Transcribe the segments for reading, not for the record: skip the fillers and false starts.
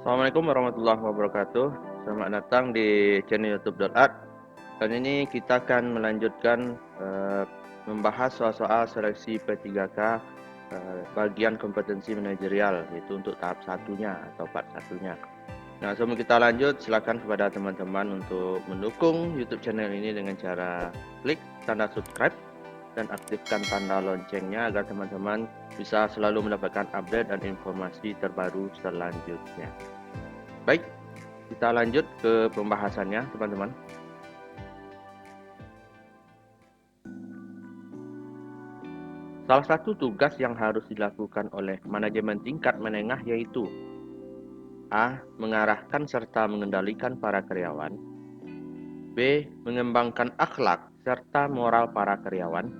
Assalamualaikum warahmatullahi wabarakatuh. Selamat datang di channel YouTube.art. Kali ini kita akan melanjutkan membahas soal-soal seleksi P3K bagian kompetensi manajerial, yaitu untuk tahap satunya atau part satunya. Nah, sebelum kita lanjut, silakan kepada teman-teman untuk mendukung YouTube channel ini dengan cara klik tanda subscribe dan aktifkan tanda loncengnya agar teman-teman bisa selalu mendapatkan update dan informasi terbaru selanjutnya. Baik, kita lanjut ke pembahasannya, teman-teman. Salah satu tugas yang harus dilakukan oleh manajemen tingkat menengah yaitu A. Mengarahkan serta mengendalikan para karyawan. B. Mengembangkan akhlak serta moral para karyawan.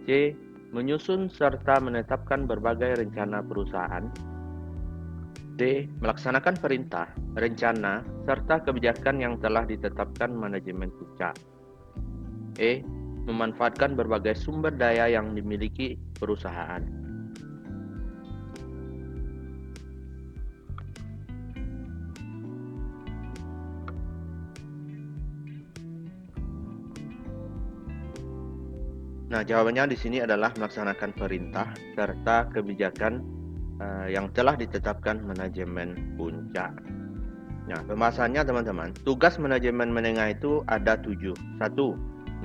C. Menyusun serta menetapkan berbagai rencana perusahaan. D. Melaksanakan perintah, rencana, serta kebijakan yang telah ditetapkan manajemen puncak. E. Memanfaatkan berbagai sumber daya yang dimiliki perusahaan. Nah, jawabannya di sini adalah melaksanakan perintah serta kebijakan yang telah ditetapkan manajemen puncak. Nah, pembahasannya teman-teman, tugas manajemen menengah itu ada 7. 1.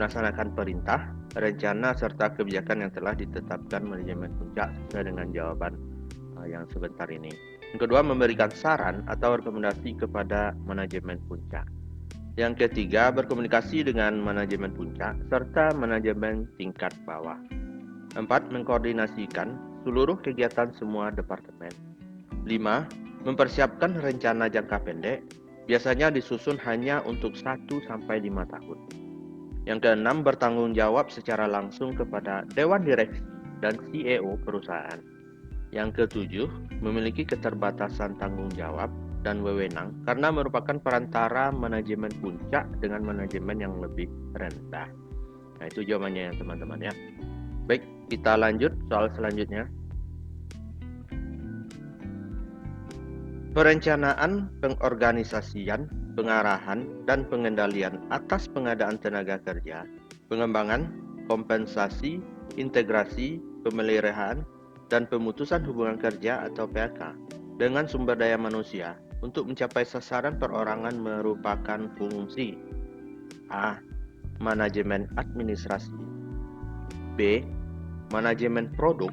Melaksanakan perintah, rencana, serta kebijakan yang telah ditetapkan manajemen puncak sesuai dengan jawaban yang sebentar ini. Yang kedua, memberikan saran atau rekomendasi kepada manajemen puncak. Yang ketiga, berkomunikasi dengan manajemen puncak serta manajemen tingkat bawah. 4. Mengkoordinasikan seluruh kegiatan semua departemen. 5. Mempersiapkan rencana jangka pendek, biasanya disusun hanya untuk 1-5 tahun. Yang keenam, bertanggung jawab secara langsung kepada Dewan Direksi dan CEO perusahaan. Yang ketujuh, memiliki keterbatasan tanggung jawab dan wewenang karena merupakan perantara manajemen puncak dengan manajemen yang lebih rendah. Nah, itu jawabannya ya teman-teman ya. Baik, kita lanjut soal selanjutnya. Perencanaan, pengorganisasian, pengarahan, dan pengendalian atas pengadaan tenaga kerja, pengembangan, kompensasi, integrasi, pemeliharaan, dan pemutusan hubungan kerja atau PHK dengan sumber daya manusia untuk mencapai sasaran perorangan merupakan fungsi A. Manajemen administrasi, B. Manajemen produk,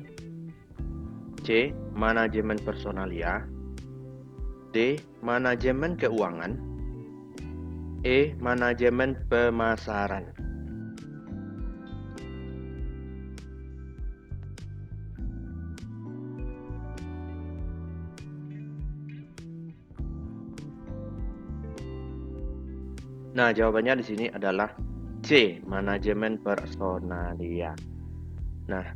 C. Manajemen personalia, D. Manajemen keuangan, E. Manajemen pemasaran. Nah, jawabannya di sini adalah C. Manajemen personalia. Nah,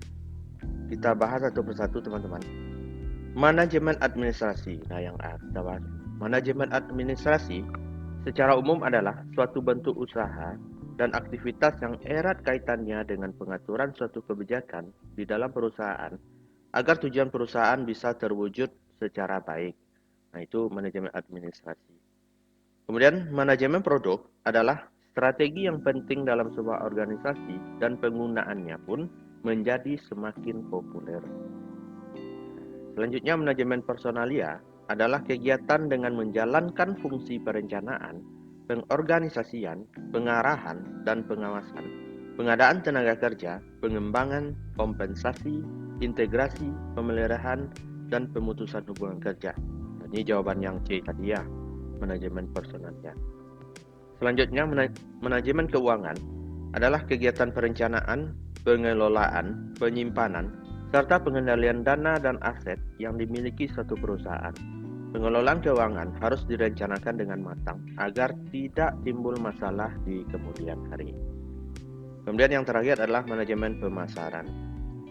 kita bahas satu persatu teman-teman. Manajemen administrasi. Nah, yang A kita bahas. Manajemen administrasi secara umum adalah suatu bentuk usaha dan aktivitas yang erat kaitannya dengan pengaturan suatu kebijakan di dalam perusahaan agar tujuan perusahaan bisa terwujud secara baik. Nah, itu manajemen administrasi. Kemudian, manajemen produk adalah strategi yang penting dalam sebuah organisasi dan penggunaannya pun menjadi semakin populer. Selanjutnya, manajemen personalia adalah kegiatan dengan menjalankan fungsi perencanaan, pengorganisasian, pengarahan, dan pengawasan, pengadaan tenaga kerja, pengembangan, kompensasi, integrasi, pemeliharaan, dan pemutusan hubungan kerja. Ini jawaban yang C tadi ya, manajemen personalia. Selanjutnya, manajemen keuangan adalah kegiatan perencanaan, pengelolaan, penyimpanan, serta pengendalian dana dan aset yang dimiliki suatu perusahaan. Pengelolaan keuangan harus direncanakan dengan matang agar tidak timbul masalah di kemudian hari. Kemudian yang terakhir adalah manajemen pemasaran.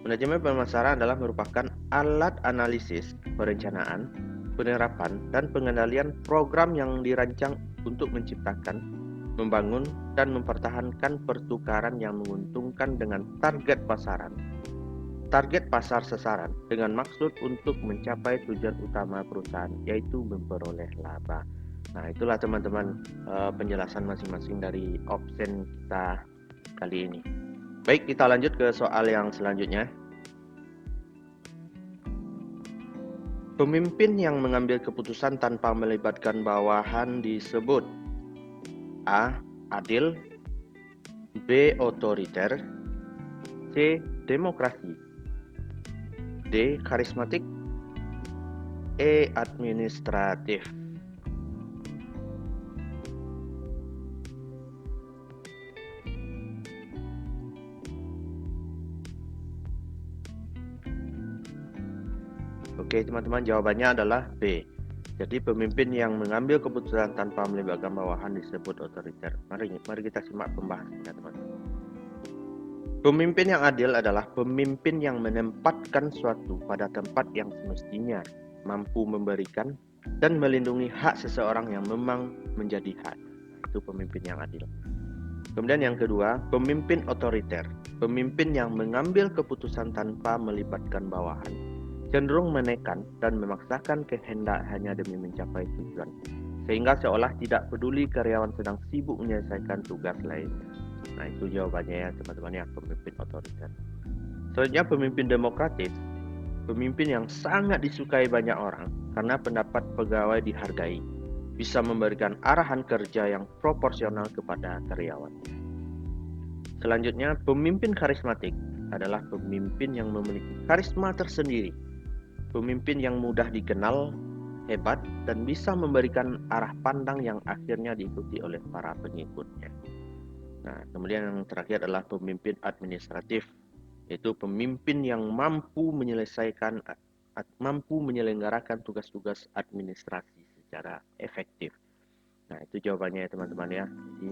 Manajemen pemasaran adalah merupakan alat analisis, perencanaan, penerapan, dan pengendalian program yang dirancang untuk menciptakan, membangun, dan mempertahankan pertukaran yang menguntungkan dengan target pasaran target pasar sasaran dengan maksud untuk mencapai tujuan utama perusahaan, yaitu memperoleh laba. Nah, itulah teman-teman penjelasan masing-masing dari option kita kali ini. Baik, kita lanjut ke soal yang selanjutnya. Pemimpin yang mengambil keputusan tanpa melibatkan bawahan disebut A. Adil, B. Otoriter, C. Demokrasi, D. Karismatik, E. Administratif. Oke teman-teman, jawabannya adalah B. Jadi pemimpin yang mengambil keputusan tanpa melibatkan bawahan disebut otoriter. Mari kita simak pembahasannya teman-teman. Pemimpin yang adil adalah pemimpin yang menempatkan suatu pada tempat yang semestinya, mampu memberikan dan melindungi hak seseorang yang memang menjadi hak. Itu pemimpin yang adil. Kemudian yang kedua, pemimpin otoriter. Pemimpin yang mengambil keputusan tanpa melibatkan bawahan, cenderung menekan dan memaksakan kehendak hanya demi mencapai tujuan, sehingga seolah tidak peduli karyawan sedang sibuk menyelesaikan tugas lainnya. Nah, itu jawabannya ya teman-teman ya, pemimpin otoriter. Selanjutnya pemimpin demokratis. Pemimpin yang sangat disukai banyak orang karena pendapat pegawai dihargai, bisa memberikan arahan kerja yang proporsional kepada karyawan. Selanjutnya, pemimpin karismatik adalah pemimpin yang memiliki karisma tersendiri. Pemimpin yang mudah dikenal, hebat, dan bisa memberikan arah pandang yang akhirnya diikuti oleh para pengikutnya. Nah, kemudian yang terakhir adalah pemimpin administratif, yaitu pemimpin yang mampu menyelenggarakan tugas-tugas administrasi secara efektif. Nah, itu jawabannya ya teman-teman ya. Jadi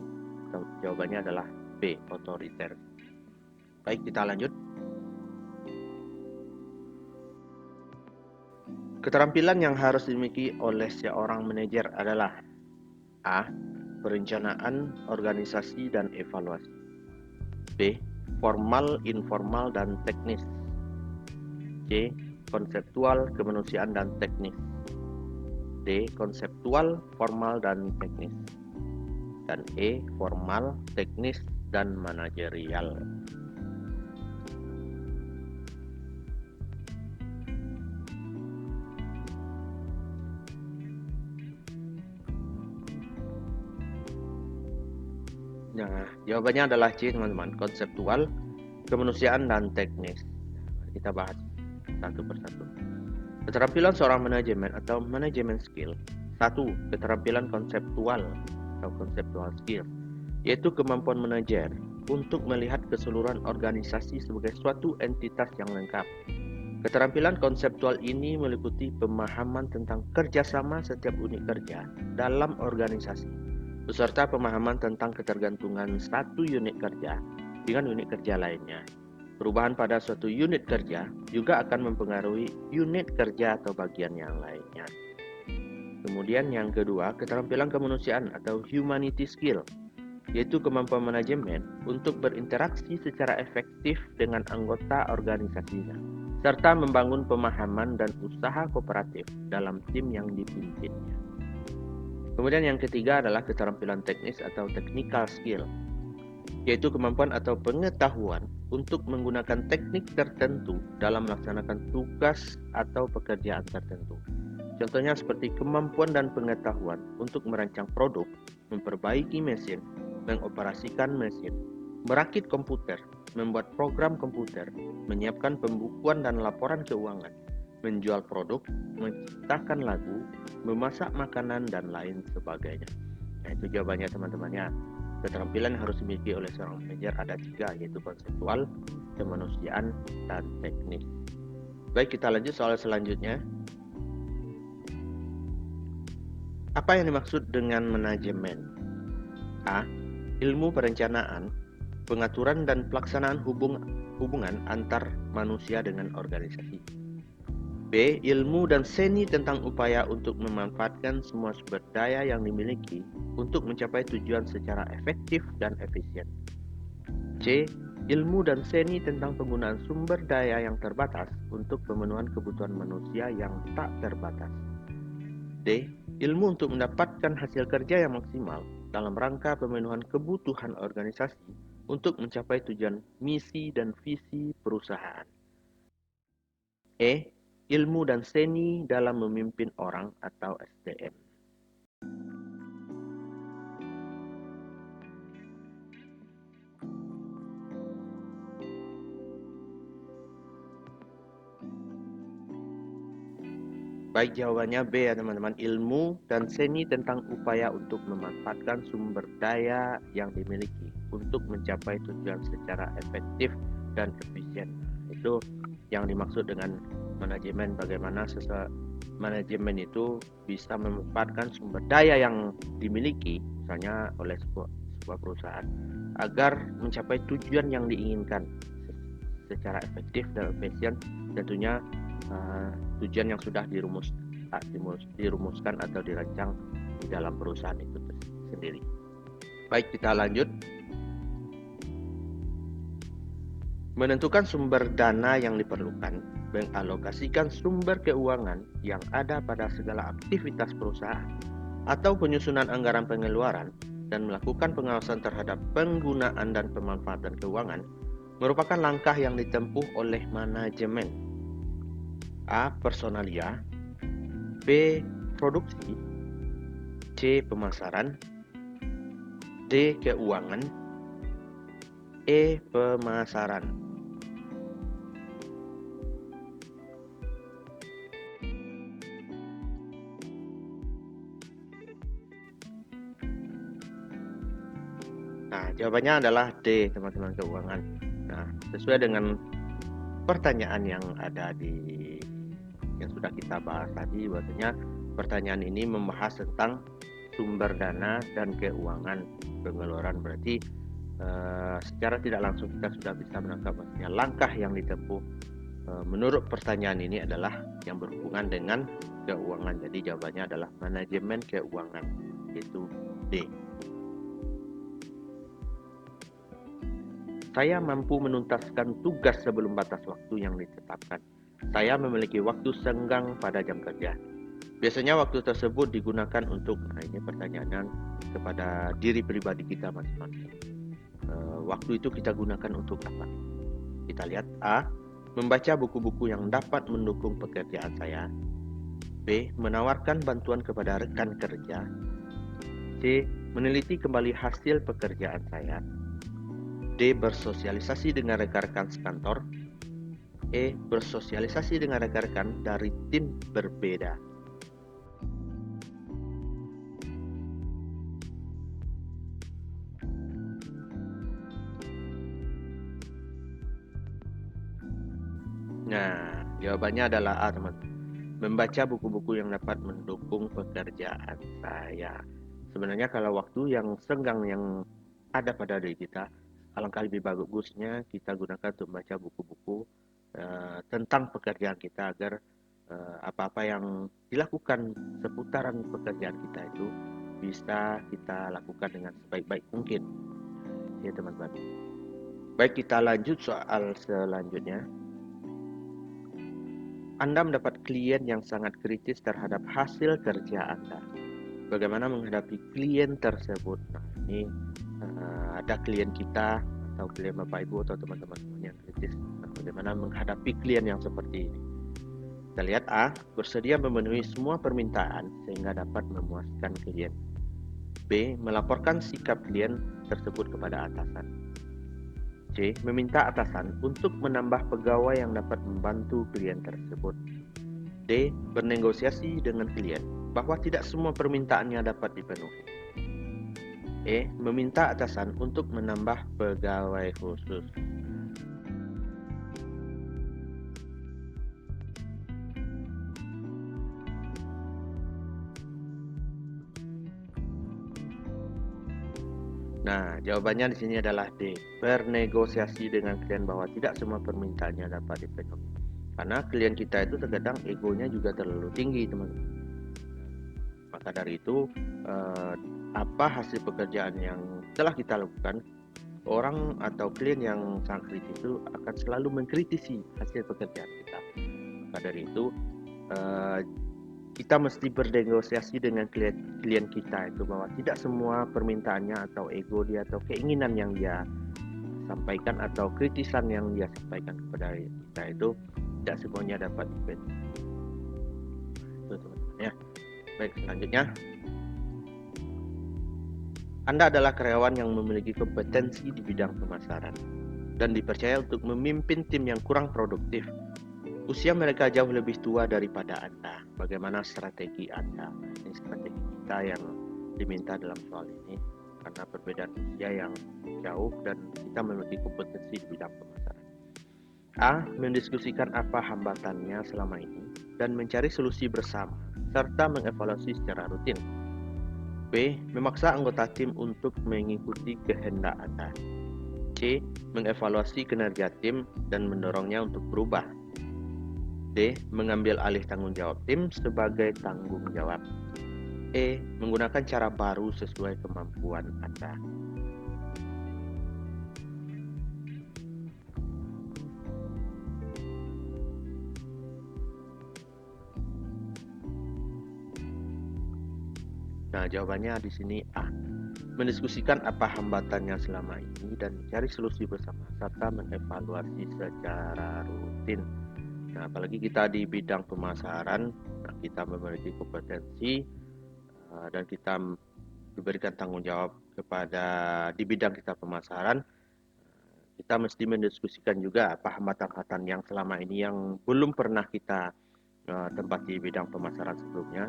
jawabannya adalah B, otoriter. Baik, kita lanjut. Keterampilan yang harus dimiliki oleh seorang manajer adalah A. Perencanaan, organisasi, dan evaluasi. B. Formal, informal, dan teknis. C. Konseptual, kemanusiaan, dan teknis. D. Konseptual, formal, dan teknis. Dan E. Formal, teknis, dan manajerial. Nah, jawabannya adalah C teman-teman, konseptual, kemanusiaan, dan teknis. Kita bahas satu persatu. Keterampilan seorang manajemen atau manajemen skill. 1. Keterampilan konseptual atau konseptual skill, yaitu kemampuan manajer untuk melihat keseluruhan organisasi sebagai suatu entitas yang lengkap. Keterampilan konseptual ini meliputi pemahaman tentang kerjasama setiap unit kerja dalam organisasi, beserta pemahaman tentang ketergantungan satu unit kerja dengan unit kerja lainnya. Perubahan pada suatu unit kerja juga akan mempengaruhi unit kerja atau bagian yang lainnya. Kemudian yang kedua, keterampilan kemanusiaan atau humanity skill, yaitu kemampuan manajemen untuk berinteraksi secara efektif dengan anggota organisasinya, serta membangun pemahaman dan usaha kooperatif dalam tim yang dipimpinnya. Kemudian yang ketiga adalah keterampilan teknis atau technical skill, yaitu kemampuan atau pengetahuan untuk menggunakan teknik tertentu dalam melaksanakan tugas atau pekerjaan tertentu. Contohnya seperti kemampuan dan pengetahuan untuk merancang produk, memperbaiki mesin, mengoperasikan mesin, merakit komputer, membuat program komputer, menyiapkan pembukuan dan laporan keuangan, menjual produk, menciptakan lagu, memasak makanan, dan lain sebagainya. Nah, itu jawabannya teman-teman ya. Keterampilan yang harus dimiliki oleh seorang manajer ada 3, yaitu konseptual, kemanusiaan, dan teknis. Baik, kita lanjut soal selanjutnya. Apa yang dimaksud dengan manajemen? A. Ilmu perencanaan, pengaturan dan pelaksanaan hubungan antar manusia dengan organisasi. B. Ilmu dan seni tentang upaya untuk memanfaatkan semua sumber daya yang dimiliki untuk mencapai tujuan secara efektif dan efisien. C. ilmu dan seni tentang penggunaan sumber daya yang terbatas untuk pemenuhan kebutuhan manusia yang tak terbatas. D. Ilmu untuk mendapatkan hasil kerja yang maksimal dalam rangka pemenuhan kebutuhan organisasi untuk mencapai tujuan misi dan visi perusahaan. E. Ilmu dan seni dalam memimpin orang atau SDM. Baik, jawabannya B ya teman-teman. Ilmu dan seni tentang upaya untuk memanfaatkan sumber daya yang dimiliki untuk mencapai tujuan secara efektif dan efisien. Itu yang dimaksud dengan manajemen, bagaimana manajemen itu bisa memanfaatkan sumber daya yang dimiliki misalnya oleh sebuah perusahaan agar mencapai tujuan yang diinginkan secara efektif dan efisien, tentunya tujuan yang sudah dirumuskan atau dirancang di dalam perusahaan itu sendiri. Baik, kita lanjut. Menentukan sumber dana yang diperlukan, mengalokasikan sumber keuangan yang ada pada segala aktivitas perusahaan, atau penyusunan anggaran pengeluaran, dan melakukan pengawasan terhadap penggunaan dan pemanfaatan keuangan, merupakan langkah yang ditempuh oleh manajemen. A. Personalia, B. Produksi, C. Pemasaran, D. Keuangan, E. Pemasaran. Nah, jawabannya adalah D, teman-teman, keuangan. Nah, sesuai dengan pertanyaan yang ada yang sudah kita bahas tadi, bahwasanya pertanyaan ini membahas tentang sumber dana dan keuangan pengeluaran. Berarti secara tidak langsung kita sudah bisa menangkap bahwasanya langkah yang ditempuh menurut pertanyaan ini adalah yang berhubungan dengan keuangan. Jadi jawabannya adalah manajemen keuangan, yaitu D. Saya mampu menuntaskan tugas sebelum batas waktu yang ditetapkan. Saya memiliki waktu senggang pada jam kerja. Biasanya waktu tersebut digunakan untuk, ini pertanyaan kepada diri pribadi kita masing-masing. Waktu itu kita gunakan untuk apa? Kita lihat. A. Membaca buku-buku yang dapat mendukung pekerjaan saya. B. Menawarkan bantuan kepada rekan kerja. C. Meneliti kembali hasil pekerjaan saya. D. Bersosialisasi dengan rekan-rekan sekantor. E. Bersosialisasi dengan rekan-rekan dari tim berbeda. Nah, jawabannya adalah A, teman-teman. Membaca buku-buku yang dapat mendukung pekerjaan saya. Sebenarnya kalau waktu yang senggang yang ada pada diri kita, alangkah lebih bagusnya kita gunakan untuk membaca buku-buku tentang pekerjaan kita agar apa-apa yang dilakukan seputaran pekerjaan kita itu bisa kita lakukan dengan sebaik-baik mungkin. Ya teman-teman. Baik, kita lanjut soal selanjutnya. Anda mendapat klien yang sangat kritis terhadap hasil kerja Anda. Bagaimana menghadapi klien tersebut? Nah, ini ada klien kita atau klien Bapak Ibu atau teman-teman yang kritis. Nah, bagaimana menghadapi klien yang seperti ini? Kita lihat. A. Bersedia memenuhi semua permintaan sehingga dapat memuaskan klien. B. Melaporkan sikap klien tersebut kepada atasan. C. Meminta atasan untuk menambah pegawai yang dapat membantu klien tersebut. D. Bernegosiasi dengan klien bahwa tidak semua permintaannya dapat dipenuhi. E. Meminta atasan untuk menambah pegawai khusus. Nah, jawabannya di sini adalah D. Bernegosiasi dengan klien bahwa tidak semua permintaannya dapat dipenuhi. Karena klien kita itu terkadang egonya juga terlalu tinggi, teman-teman. Maka dari itu, apa hasil pekerjaan yang telah kita lakukan, orang atau klien yang sangat kritis itu akan selalu mengkritisi hasil pekerjaan kita. Maka dari itu kita mesti bernegosiasi dengan klien kita itu bahwa tidak semua permintaannya atau ego dia atau keinginan yang dia sampaikan atau kritisan yang dia sampaikan kepada kita itu tidak semuanya dapat dipenuhi. Itu teman-teman ya. Baik, selanjutnya, Anda adalah karyawan yang memiliki kompetensi di bidang pemasaran dan dipercaya untuk memimpin tim yang kurang produktif. Usia mereka jauh lebih tua daripada Anda. Bagaimana strategi Anda? Ini strategi kita yang diminta dalam soal ini, karena perbedaan usia yang jauh dan kita memiliki kompetensi di bidang pemasaran. A. Mendiskusikan apa hambatannya selama ini dan mencari solusi bersama, serta mengevaluasi secara rutin. B. Memaksa anggota tim untuk mengikuti kehendak Anda. C. Mengevaluasi kinerja tim dan mendorongnya untuk berubah. D. Mengambil alih tanggung jawab tim sebagai tanggung jawab. E. Menggunakan cara baru sesuai kemampuan Anda. Nah, jawabannya di sini A. Mendiskusikan apa hambatannya selama ini dan mencari solusi bersama serta mengevaluasi secara rutin. Nah, apalagi kita di bidang pemasaran, kita memiliki kompetensi dan kita diberikan tanggung jawab kepada di bidang kita pemasaran. Kita mesti mendiskusikan juga apa hambatan-hambatan yang selama ini yang belum pernah kita tempati di bidang pemasaran sebelumnya.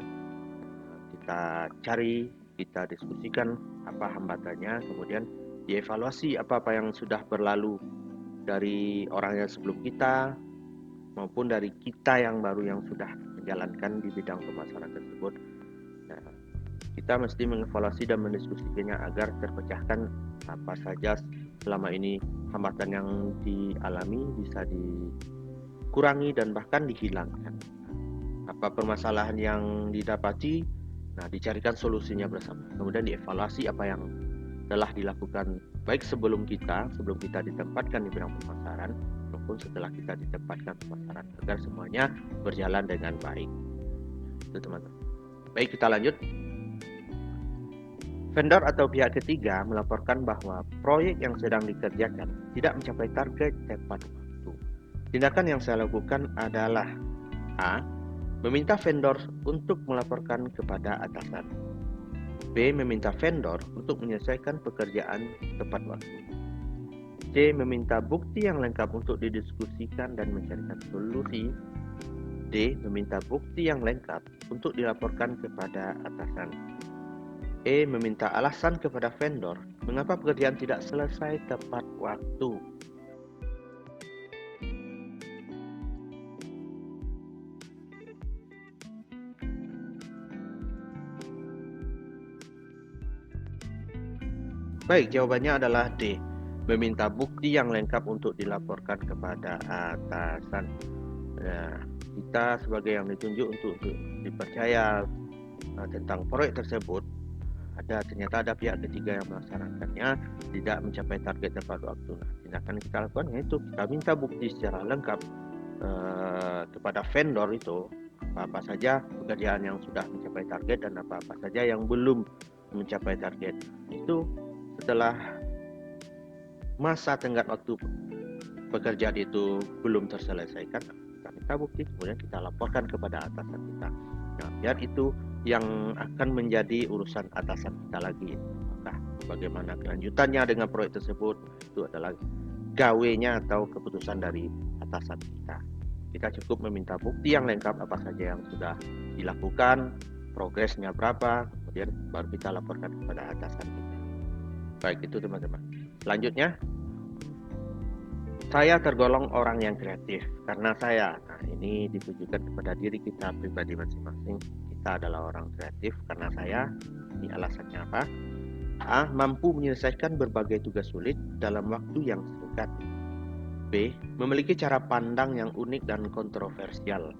Kita cari, kita diskusikan apa hambatannya, kemudian dievaluasi apa-apa yang sudah berlalu dari orang yang sebelum kita maupun dari kita yang baru yang sudah menjalankan di bidang pemasaran tersebut. Nah, kita mesti mengevaluasi dan mendiskusikannya agar terpecahkan apa saja selama ini hambatan yang dialami bisa dikurangi dan bahkan dihilangkan. Apa permasalahan yang didapati, nah dicarikan solusinya bersama. Kemudian dievaluasi apa yang telah dilakukan baik sebelum kita ditempatkan di bidang pemasaran maupun setelah kita ditempatkan pemasaran agar semuanya berjalan dengan baik. Itu teman-teman. Baik, kita lanjut. Vendor atau pihak ketiga melaporkan bahwa proyek yang sedang dikerjakan tidak mencapai target tepat waktu. Tindakan yang saya lakukan adalah A. Meminta vendor untuk melaporkan kepada atasan. B. Meminta vendor untuk menyelesaikan pekerjaan tepat waktu. C. Meminta bukti yang lengkap untuk didiskusikan dan mencarikan solusi. D. Meminta bukti yang lengkap untuk dilaporkan kepada atasan. E. Meminta alasan kepada vendor mengapa pekerjaan tidak selesai tepat waktu. Baik, jawabannya adalah D. Meminta bukti yang lengkap untuk dilaporkan kepada atasan. Nah, kita sebagai yang ditunjuk untuk dipercaya tentang proyek tersebut, ternyata ada pihak ketiga yang melaksanakannya tidak mencapai target tepat waktu. Nah, tindakan yang kita lakukan yaitu kita minta bukti secara lengkap kepada vendor itu apa saja pekerjaan yang sudah mencapai target dan apa saja yang belum mencapai target. Itu setelah masa tenggat waktu pekerjaan itu belum terselesaikan, kita minta bukti, kemudian kita laporkan kepada atasan kita. Nah, biar itu yang akan menjadi urusan atasan kita lagi. Maka bagaimana kelanjutannya dengan proyek tersebut, itu adalah gawenya atau keputusan dari atasan kita. Kita cukup meminta bukti yang lengkap apa saja yang sudah dilakukan, progresnya berapa, kemudian baru kita laporkan kepada atasan kita. Baik, itu teman-teman. Selanjutnya, saya tergolong orang yang kreatif karena saya, nah ini ditujukan kepada diri kita pribadi masing-masing. Kita adalah orang kreatif karena saya, ini alasannya apa? A. Mampu menyelesaikan berbagai tugas sulit dalam waktu yang singkat. B. Memiliki cara pandang yang unik dan kontroversial.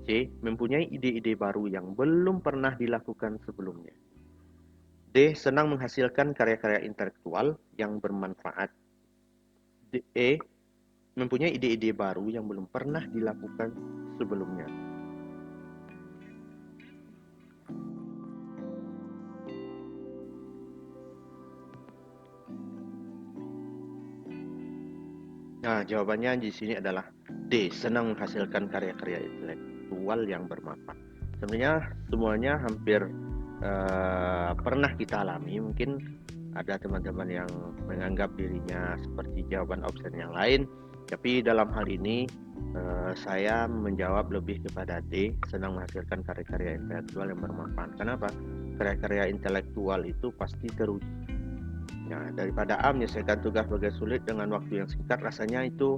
C. Mempunyai ide-ide baru yang belum pernah dilakukan sebelumnya. D. Senang menghasilkan karya-karya intelektual yang bermanfaat. E. Mempunyai ide-ide baru yang belum pernah dilakukan sebelumnya. Nah, jawabannya di sini adalah D. Senang menghasilkan karya-karya intelektual yang bermanfaat. Sebenarnya semuanya hampir pernah kita alami. Mungkin ada teman-teman yang menganggap dirinya seperti jawaban opsi yang lain, tapi dalam hal ini saya menjawab lebih kepada D. Senang menghasilkan karya-karya intelektual yang bermanfaat. Kenapa? Karya-karya intelektual itu pasti teruji. Nah, daripada A menyelesaikan tugas bagai sulit dengan waktu yang singkat, rasanya itu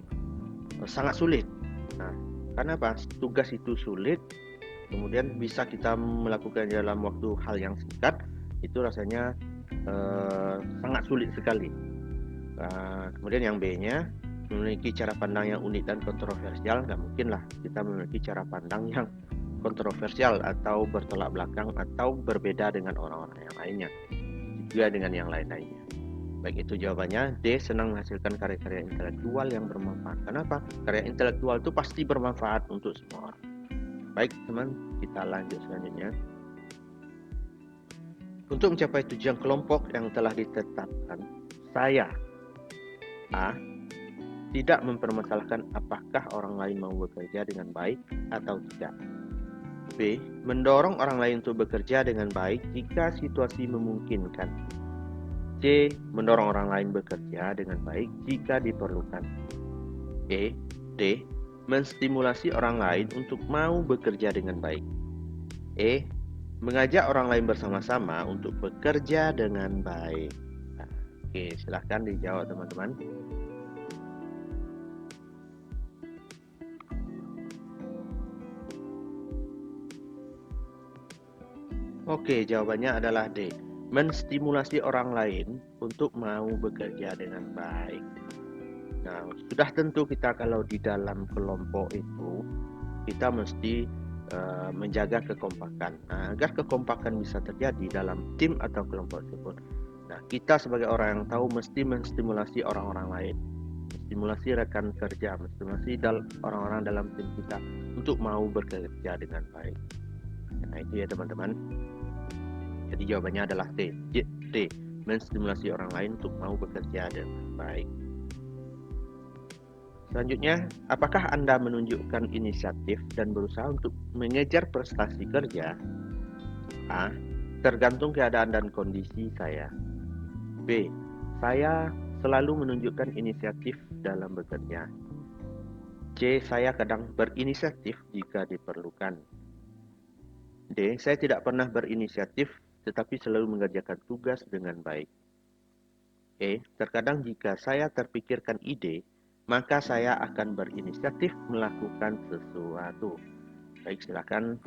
sangat sulit. Nah, karena apa? Tugas itu sulit, kemudian bisa kita melakukan dalam waktu hal yang singkat, itu rasanya sangat sulit sekali. Kemudian yang B-nya, memiliki cara pandang yang unik dan kontroversial. Nggak mungkin lah kita memiliki cara pandang yang kontroversial atau bertolak belakang atau berbeda dengan orang-orang yang lainnya, juga dengan yang lain-lainnya. Baik, itu jawabannya. D. Senang menghasilkan karya-karya intelektual yang bermanfaat. Kenapa? Karya intelektual itu pasti bermanfaat untuk semua orang. Baik teman, kita lanjut selanjutnya. Untuk mencapai tujuan kelompok yang telah ditetapkan, saya A. Tidak mempermasalahkan apakah orang lain mau bekerja dengan baik atau tidak. B. Mendorong orang lain untuk bekerja dengan baik jika situasi memungkinkan. C. Mendorong orang lain bekerja dengan baik jika diperlukan. E. D. Menstimulasi orang lain untuk mau bekerja dengan baik. E. Mengajak orang lain bersama-sama untuk bekerja dengan baik. Nah, oke, silahkan dijawab teman-teman. Oke, jawabannya adalah D. Menstimulasi orang lain untuk mau bekerja dengan baik. Nah, sudah tentu kita kalau di dalam kelompok itu, kita mesti menjaga kekompakan. Nah, agar kekompakan bisa terjadi dalam tim atau kelompok tersebut. Nah, kita sebagai orang yang tahu mesti menstimulasi orang-orang lain, menstimulasi rekan kerja, menstimulasi orang-orang dalam tim kita untuk mau bekerja dengan baik. Nah, itu ya teman-teman. Jadi jawabannya adalah D. D. Menstimulasi orang lain untuk mau bekerja dengan baik. Selanjutnya, apakah Anda menunjukkan inisiatif dan berusaha untuk mengejar prestasi kerja? A. Tergantung keadaan dan kondisi saya. B. Saya selalu menunjukkan inisiatif dalam bekerja. C. Saya kadang berinisiatif jika diperlukan. D. Saya tidak pernah berinisiatif tetapi selalu mengerjakan tugas dengan baik. E. Terkadang jika saya terpikirkan ide, maka saya akan berinisiatif melakukan sesuatu. Baik, silakan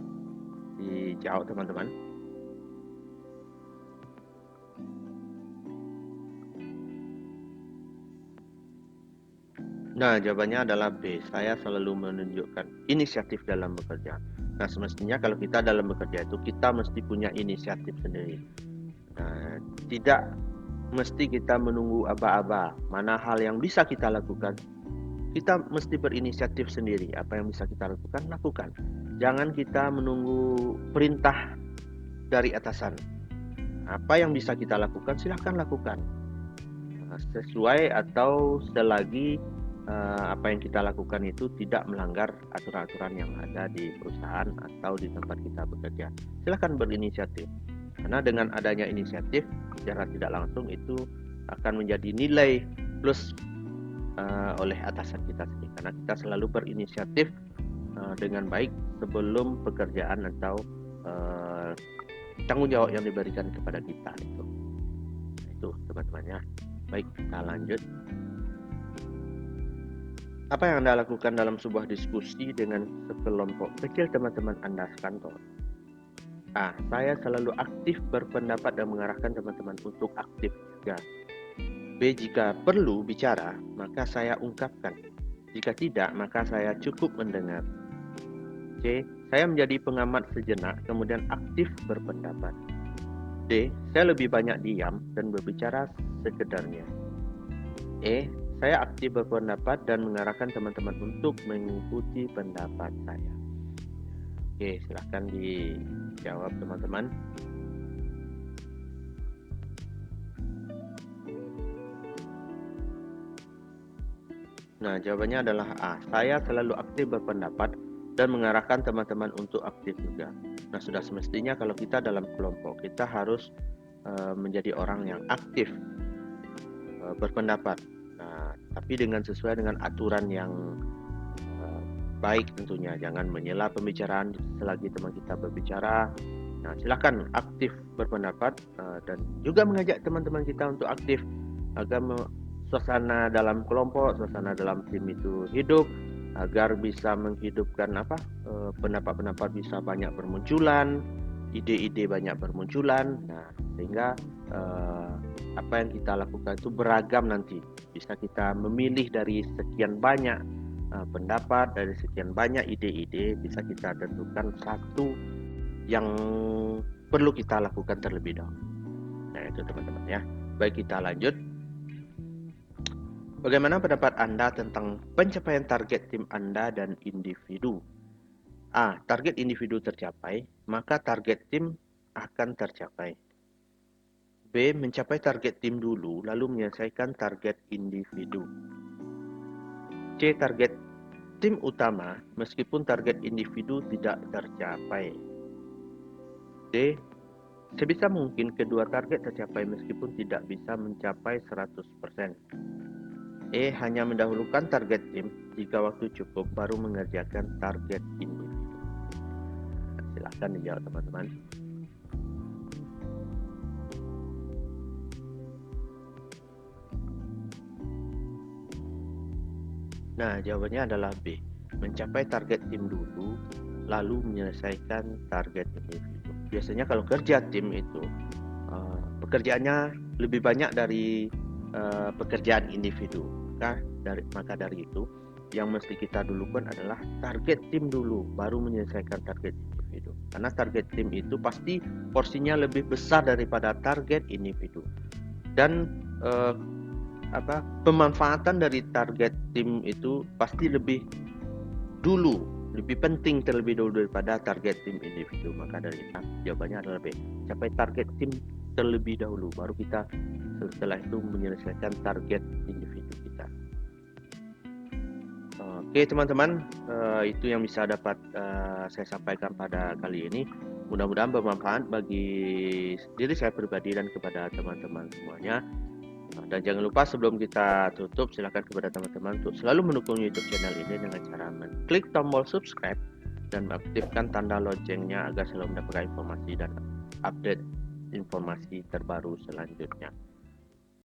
dijawab teman-teman. Nah, jawabannya adalah B. Saya selalu menunjukkan inisiatif dalam bekerja. Nah, semestinya kalau kita dalam bekerja itu kita mesti punya inisiatif sendiri. Nah, tidak mesti kita menunggu aba-aba. Mana hal yang bisa kita lakukan, kita mesti berinisiatif sendiri. Apa yang bisa kita lakukan, lakukan. Jangan kita menunggu perintah dari atasan. Apa yang bisa kita lakukan, silahkan lakukan. Sesuai atau selagi apa yang kita lakukan itu tidak melanggar aturan-aturan yang ada di perusahaan atau di tempat kita bekerja. Silahkan berinisiatif. Karena dengan adanya inisiatif, secara tidak langsung itu akan menjadi nilai plus oleh atasan kita sendiri. Karena kita selalu berinisiatif dengan baik sebelum pekerjaan atau tanggung jawab yang diberikan kepada kita itu. Itu teman-temannya. Baik, kita lanjut. Apa yang Anda lakukan dalam sebuah diskusi dengan sekelompok kecil teman-teman Anda sekantor? A. Saya selalu aktif berpendapat dan mengarahkan teman-teman untuk aktif juga. B. Jika perlu bicara, maka saya ungkapkan. Jika tidak, maka saya cukup mendengar. C. Saya menjadi pengamat sejenak, kemudian aktif berpendapat. D. Saya lebih banyak diam dan berbicara sekedarnya. E. Saya aktif berpendapat dan mengarahkan teman-teman untuk mengikuti pendapat saya. Oke, silahkan dijawab teman-teman. Nah, jawabannya adalah A. Saya selalu aktif berpendapat dan mengarahkan teman-teman untuk aktif juga. Nah, sudah semestinya kalau kita dalam kelompok, kita harus menjadi orang yang aktif berpendapat. Nah, tapi dengan sesuai dengan aturan yang baik tentunya. Jangan menyela pembicaraan selagi teman kita berbicara. Nah, silakan aktif berpendapat dan juga mengajak teman-teman kita untuk aktif agar suasana dalam kelompok, suasana dalam tim itu hidup, agar bisa menghidupkan pendapat-pendapat bisa banyak bermunculan, ide-ide banyak bermunculan. Nah, sehingga apa yang kita lakukan itu beragam nanti. Bisa kita memilih dari sekian banyak pendapat, dari sekian banyak ide-ide, bisa kita tentukan satu yang perlu kita lakukan terlebih dahulu. Nah, itu teman-teman ya. Baik, kita lanjut. Bagaimana pendapat Anda tentang pencapaian target tim Anda dan individu? A. Target individu tercapai, maka target tim akan tercapai. B. Mencapai target tim dulu, lalu menyelesaikan target individu. C. Target tim utama, meskipun target individu tidak tercapai. D. Sebisa mungkin kedua target tercapai meskipun tidak bisa mencapai 100%. E. Hanya mendahulukan target tim jika waktu cukup baru mengerjakan target individu. Silahkan dijawab teman-teman. Nah, jawabannya adalah B. Mencapai target tim dulu, lalu menyelesaikan target individu. Biasanya kalau kerja tim itu, pekerjaannya lebih banyak dari pekerjaan individu. Maka dari itu, yang mesti kita dulukan adalah target tim dulu, baru menyelesaikan target individu. Karena target tim itu pasti porsinya lebih besar daripada target individu. Dan pemanfaatan dari target tim itu pasti lebih penting terlebih dulu daripada target tim individu. Maka dari itu jawabannya adalah B. Capai target tim terlebih dahulu, baru kita setelah itu menyelesaikan target individu kita. Oke teman-teman, itu yang bisa dapat saya sampaikan pada kali ini. Mudah-mudahan bermanfaat bagi diri saya pribadi dan kepada teman-teman semuanya. Dan jangan lupa sebelum kita tutup, silakan kepada teman-teman untuk selalu mendukung YouTube channel ini dengan cara mengklik tombol subscribe dan aktifkan tanda loncengnya agar selalu mendapatkan informasi dan update informasi terbaru selanjutnya.